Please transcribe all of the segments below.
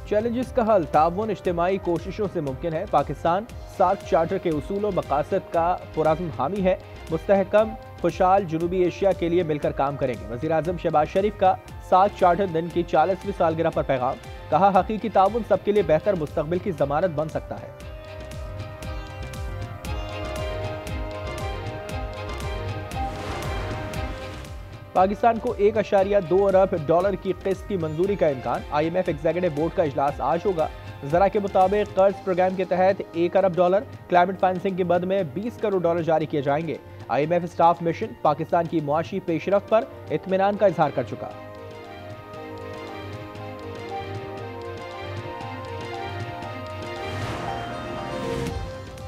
Challenges का हल ताउन इज्तिमाई कोशिशों से मुमकिन है। पाकिस्तान सार्क चार्टर के उसूल और मकासद का पुरअज़्म हामी है। मुस्तहकम खुशहाल जनूबी एशिया के लिए मिलकर काम करेंगे। वज़ीर आज़म शहबाज शरीफ का सार्क चार्टर दिन की 40वीं सालगिरह पर पैगाम। कहा, हकीकी ताउन सबके लिए बेहतर मुस्तकबिल की जमानत बन सकता है। पाकिस्तान को $1.2 अरब की किस्त की मंजूरी का इम्कान। IMF एग्जीक्यूटिव बोर्ड का इजलास आज होगा। जरा के मुताबिक कर्ज प्रोग्राम के तहत $1 अरब, क्लाइमेट फाइनेंसिंग के बद में $20 करोड़ जारी किए जाएंगे। IMF स्टाफ मिशन पाकिस्तान की मुआशी पेशरफ्त पर इत्मीनान का इजहार कर चुका।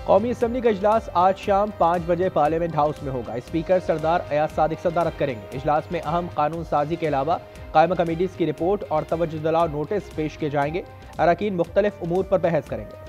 कौमी असम्बली का इजलास आज शाम 5 बजे पार्लियामेंट हाउस में होगा। स्पीकर सरदार अयाज सादिक सदारत करेंगे। इजलास में अहम कानून साजी के अलावा कायमा कमेटीज की रिपोर्ट और तवज्जो दिलाओ नोटिस पेश किए जाएंगे। अरकान मुख्तलिफ उमूर पर बहस करेंगे।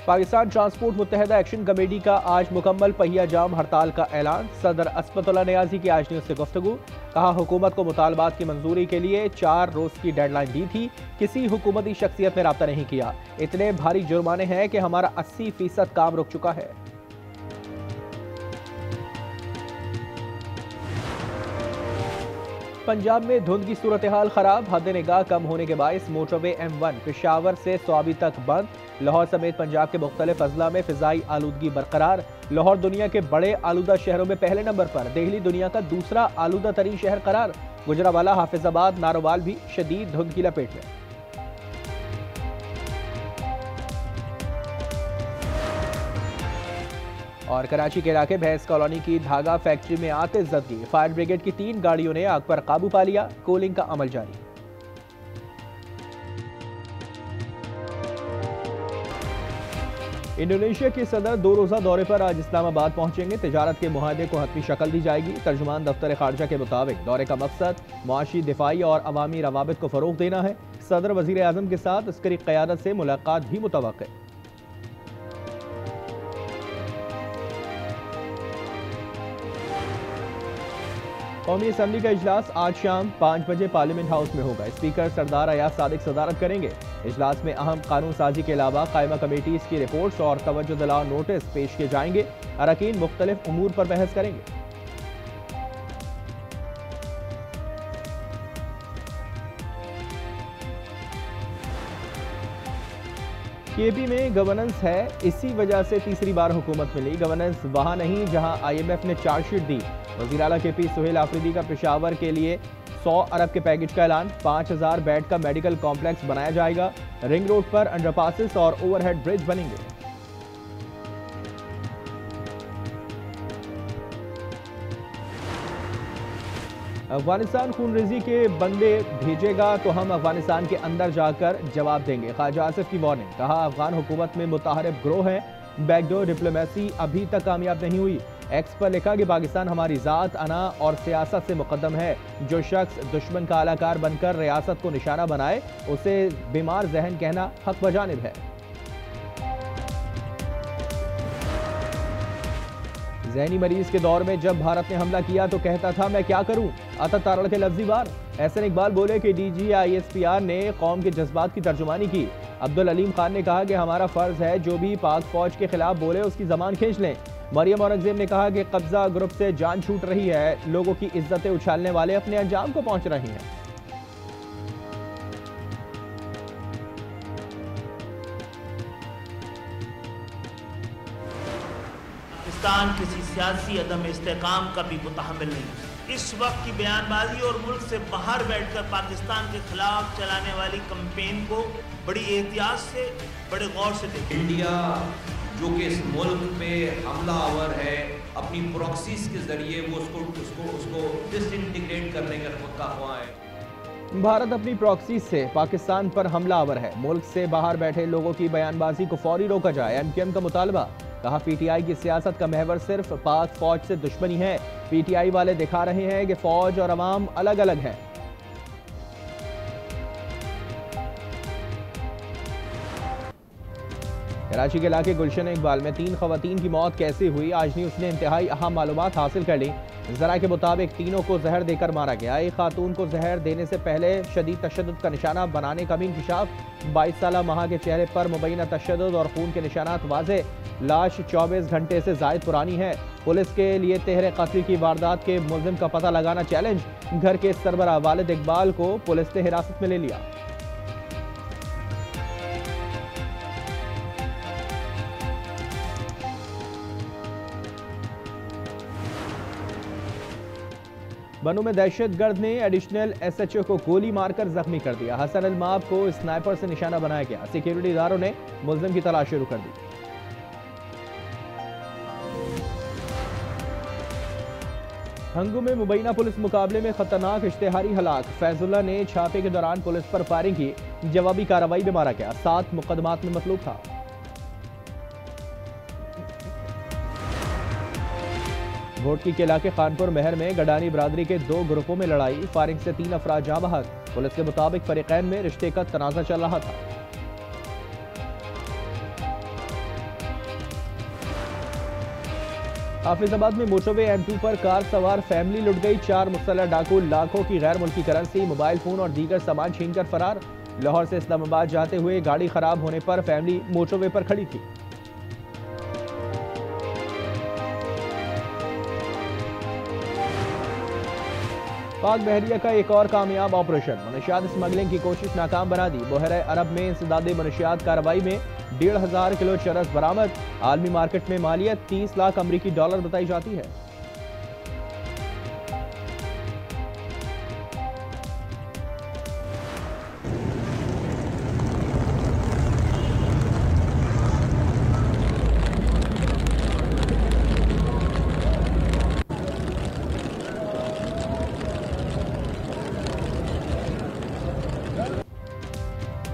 पाकिस्तान ट्रांसपोर्ट मुत्तहदा एक्शन कमेटी का आज मुकम्मल पहिया जाम हड़ताल का ऐलान। सदर असफतुल्लाह नियाज़ी की आज न्यूज़ से गुफ्तगू। कहा, हुकूमत को मुतालबात की मंजूरी के लिए 4 रोज की डेडलाइन दी थी, किसी हुकूमती शख्सियत ने रब्ता नहीं किया। इतने भारी जुर्माने हैं कि हमारा 80% काम रुक चुका है। पंजाब में धुंध की सूरत हाल खराब। हद निगाह कम होने के बायस मोटरवे M1 पेशावर से स्वाबी तक बंद। लाहौर समेत पंजाब के मुख्तलिफ अजला में फिजाई आलूदगी बरकरार। लाहौर दुनिया के बड़े आलूदा शहरों में पहले नंबर पर। दिल्ली दुनिया का दूसरा आलूदा तरीन शहर करार। गुजरावाला, हाफिजाबाद, नारोवाल भी शदीद धुंध की लपेट में। और कराची के इलाके भैंस कॉलोनी की धागा फैक्ट्री में आतिशज़दगी। फायर ब्रिगेड की 3 गाड़ियों ने आग पर काबू पा लिया। कूलिंग का अमल जारी। इंडोनेशिया के सदर 2 रोज़ा दौरे पर आज इस्लामाबाद पहुंचेंगे। तिजारत के मुआहदे को हतमी शक्ल दी जाएगी। तर्जुमान दफ्तर खारजा के मुताबिक दौरे का मकसद मुआशी, दिफाई और अवामी रवाबित को फरोग देना है। सदर वज़ीर आज़म के साथ अस्करी क़यादत से मुलाकात भी मुतवक्किल। कौमी असम्बली का इजलास आज शाम 5 बजे पार्लियामेंट हाउस में होगा। स्पीकर सरदार अयाज सादिक सदारत करेंगे। इजलास में अहम कानून साजी के अलावा कायमा कमेटीज की रिपोर्ट्स और तवज्जो दिलाओ नोटिस पेश किए जाएंगे। अरकान मुख्तलिफ उमूर पर बहस करेंगे। केपी में गवर्नेंस है, इसी वजह से तीसरी बार हुकूमत मिली। गवर्नेंस वहां नहीं जहां IMF ने चार्जशीट दी। वज़ीर आला KP सुहेल आफरीदी का पेशावर के लिए 100 अरब के पैकेज का ऐलान। 5000 बेड का मेडिकल कॉम्प्लेक्स बनाया जाएगा। रिंग रोड पर अंडरपासेस और ओवरहेड ब्रिज बनेंगे। अफगानिस्तान खूनरेजी के बंदे भेजेगा तो हम अफगानिस्तान के अंदर जाकर जवाब देंगे। ख्वाजा आसिफ की वार्निंग। कहा, अफगान हुकूमत में मुताहरिफ ग्रोह है। बैकडोर डिप्लोमेसी अभी तक कामयाब नहीं हुई। एक्स पर लिखा कि पाकिस्तान हमारी ज़ात, अना और सियासत से मुकद्दम है। जो शख्स दुश्मन का आलाकार बनकर रियासत को निशाना बनाए उसे बीमार जहन कहना हक बजानिब है। जहनी मरीज के दौर में जब भारत ने हमला किया तो कहता था मैं क्या करूं, आता तारड़ के लफ्जी वार। एहसन इकबाल बोले कि DG ISPR ने कौम के जज्बात की तर्जुमानी की। अब्दुल अलीम खान ने कहा कि हमारा फर्ज है जो भी पाक फौज के खिलाफ बोले उसकी जबान खींच लें। मरियम औरंगजेब ने कहा कि कब्जा ग्रुप से जान छूट रही है। लोगों की इज्जतें उछालने वाले अपने अंजाम को पहुंच रहे हैं। पाकिस्तान किसी सियासी अदम इस्तेकाम का भी मुतहम्मिल नहीं। इस वक्त की बयानबाजी और मुल्क से बाहर बैठकर पाकिस्तान के खिलाफ चलाने वाली कंपेन को बड़ी एहतियात से, बड़े गौर से देखें। इंडिया जो कि इस मुल्क पे हमलावर है, अपनी प्रॉक्सीज के जरिए वो उसको डिसइंटीग्रेट करने का ख्वाह है। भारत अपनी प्रॉक्सी से पाकिस्तान पर हमलावर है। मुल्क से बाहर बैठे लोगों की बयानबाजी को फौरी रोका जाए। MKM का मुतालबा। कहा, PTI की सियासत का महवर सिर्फ पाक फौज से दुश्मनी है। PTI वाले दिखा रहे हैं कि फौज और अवाम अलग अलग है। कराची के इलाके गुलशन इकबाल में 3 खवातीन की मौत कैसे हुई, आज न्यूज़ ने इंतहाई अहम मालूमात हासिल कर ली। जरा के मुताबिक तीनों को जहर देकर मारा गया। एक खातून को जहर देने से पहले शदीद तशद्दुद का निशाना बनाने का भी इंकशाफ। 22 साला माह के चेहरे पर मुबैना तशद्दुद और खून के निशानात वाज़े। लाश 24 घंटे से जायद पुरानी है। पुलिस के लिए तेहरे कत्ल की वारदात के मुलजिम का पता लगाना चैलेंज। घर के सरबराह वालिद इकबाल को पुलिस ने हिरासत में ले लिया। बनू में दहशतगर्द ने एडिशनल SHO को गोली मारकर जख्मी कर दिया। हसन अलमाब को स्नाइपर से निशाना बनाया गया। सिक्योरिटी इदारों ने मुलजिम की तलाश शुरू कर दी। हंगू में मुबैना पुलिस मुकाबले में खतरनाक इश्तेहारी हलाक। फैजुल्ला ने छापे के दौरान पुलिस पर फायरिंग की, जवाबी कार्रवाई में मारा गया। 7 मुकदमात में मतलूब था। घोटकी के इलाके खानपुर महर में गडानी बरादरी के 2 ग्रुपों में लड़ाई। फायरिंग से 3 अफराद जाँ बहक। पुलिस के मुताबिक फरीकैन में रिश्ते का तनाज़ा चल रहा था। हाफिजाबाद में मोटरवे M2 पर कार सवार फैमिली लुट गई। 4 मुसल्लह डाकू लाखों की गैर मुल्की करेंसी, मोबाइल फोन और दीगर सामान छीनकर फरार। लाहौर से इस्लामाबाद जाते हुए गाड़ी खराब होने पर फैमिली मोटरवे पर खड़ी थी। पाक बहरिया का एक और कामयाब ऑपरेशन। मनशियात स्मगलिंग की कोशिश नाकाम बना दी। बहरे अरब में इंसदादे मनशियात कार्रवाई में 1,500 किलो चरस बरामद। आलमी मार्केट में मालियत 30 लाख अमरीकी डॉलर बताई जाती है।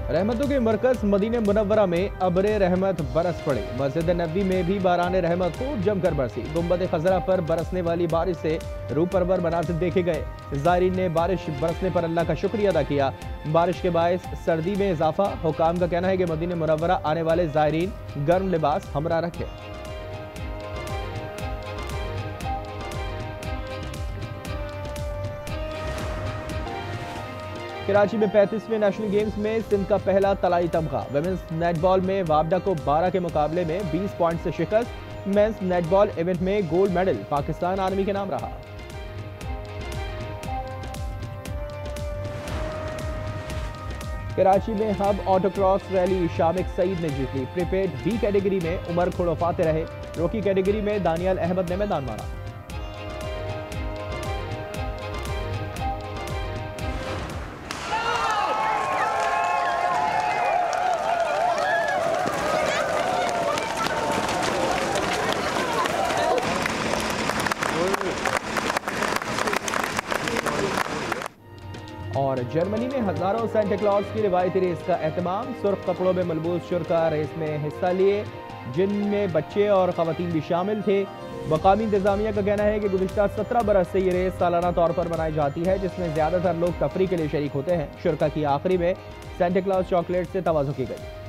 रहमतों के मरकज मदीने मुनव्वरा में अबरे रहमत बरस पड़े। मस्जिद नबी में भी बाराने रहमत खूब जमकर बरसी। गुंबद खजरा पर बरसने वाली बारिश से रूह परवर मनाज़िर देखे गए। ज़ायरीन ने बारिश बरसने पर अल्लाह का शुक्रिया अदा किया। बारिश के बायस सर्दी में इजाफा। हुकाम का कहना है कि मदीने मुनव्वरा आने वाले ज़ायरीन गर्म लिबास हमरा रखे। कराची में 35वें नेशनल गेम्स में सिंध का पहला तलाई तमगा। वुमेन्स नेटबॉल में वाबडा को 12 के मुकाबले में 20 पॉइंट से शिकस्त। मेंस नेटबॉल इवेंट में गोल्ड मेडल पाकिस्तान आर्मी के नाम रहा। कराची में हब ऑटोक्रॉस रैली शामिक सईद ने जीत ली। प्रीपेड B कैटेगरी में उमर खुड़ोफाते रहे। रोकी कैटेगरी में दानियल अहमद ने मैदान मारा। और जर्मनी में हजारों सेंटा क्लॉज की रिवायती रेस का एहतमाम। सुर्ख कपड़ों में मलबूस शुरका रेस में हिस्सा लिए, जिनमें बच्चे और खवातीन भी शामिल थे। मकामी इंतजामिया का कहना है कि गुज़िश्ता 17 बरस से ये रेस सालाना तौर पर मनाई जाती है, जिसमें ज़्यादातर लोग तफरी के लिए शरीक होते हैं। शुरका की आखिरी में सेंटा क्लॉज चॉकलेट से तवाज़ु की गई।